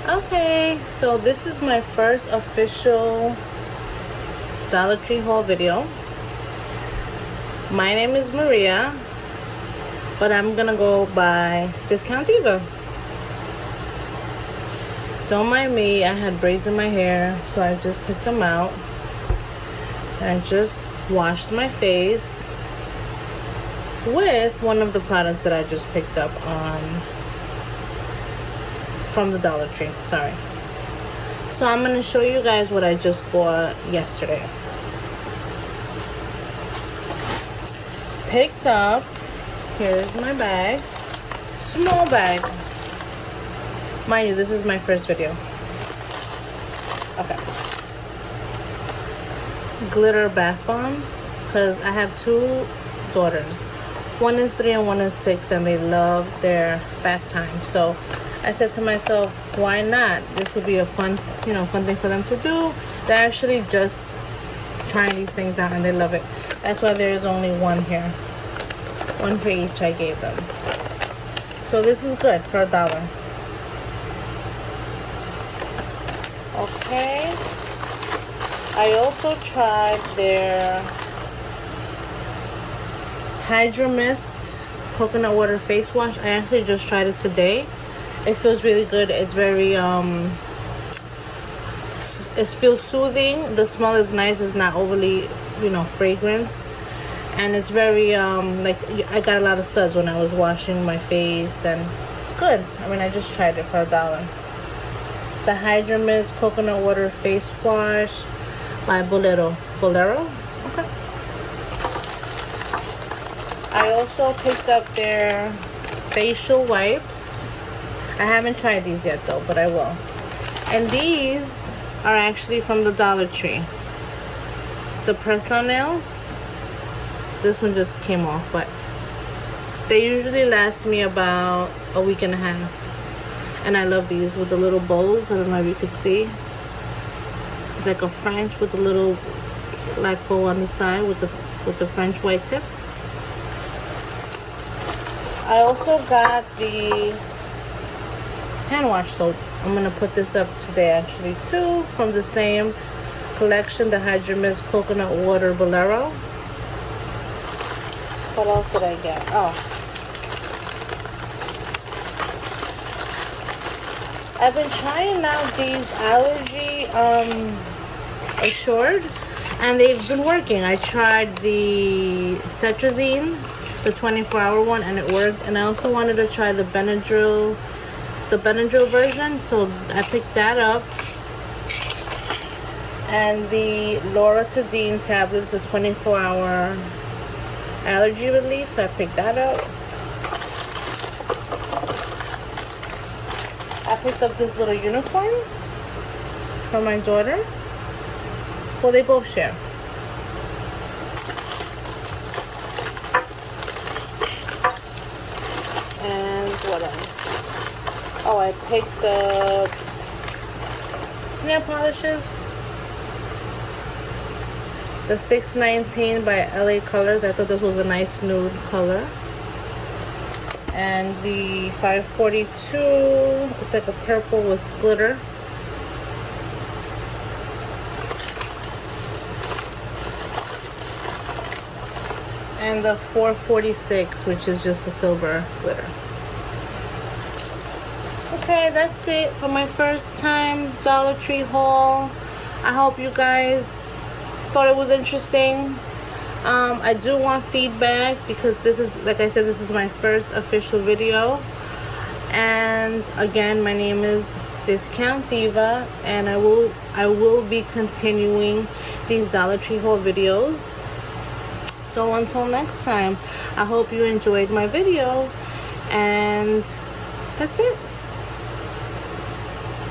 Okay, so this is my first official Dollar Tree haul video. My name is Maria, but I'm gonna go by Discount Diva. Don't mind me, I had braids in my hair, so I just took them out. And I just washed my face with one of the products that I just picked up from the Dollar Tree. Sorry. So I'm gonna show you guys what I just bought yesterday. Picked up, here's my bag, small bag. Mind you, this is my first video. Okay. Glitter bath bombs, because I have two daughters. One is 3 and one is 6, and they love their bath time. So I said to myself, why not? This would be a fun thing for them to do. They're actually just trying these things out and they love it. That's why there is only one here. One for each I gave them. So this is good for $1. Okay. I also tried their Hydro Mist coconut water face wash. I actually just tried it today. It feels really good. It's very it feels soothing. The smell is nice. It's not overly fragranced, and it's very like I got a lot of suds when I was washing my face, and it's good. I mean, I just tried it for $1. The Hydro Mist coconut water face wash by Balero. Okay. I also picked up their facial wipes. I haven't tried these yet though, but I will. And these are actually from the Dollar Tree. The press-on nails. This one just came off, but they usually last me about a week and a half. And I love these with the little bows. I don't know if you could see. It's like a French with a little black bow on the side with the French white tip. I also got the hand wash soap. I'm gonna put this up today actually too, from the same collection, the Hydro Mist coconut water Balero. What else did I get? Oh, I've been trying out these allergy assured, and they've been working. I tried the Cetrazine, the 24-hour one, and it worked. And I also wanted to try the Benadryl version, so I picked that up. And the Loratadine tablets, the 24-hour allergy relief, so I picked that up. I picked up this little uniform for my daughter. Well, they both share. And what else? Oh, I picked up nail polishes. The 619 by LA Colors. I thought this was a nice nude color. And the 542. It's like a purple with glitter. And the 446, which is just a silver glitter. Okay, that's it for my first time Dollar Tree haul. I hope you guys thought it was interesting. I do want feedback because this is, like I said, this is my first official video. And again, my name is Discount Diva, and I will be continuing these Dollar Tree haul videos. So until next time, I hope you enjoyed my video, and that's it.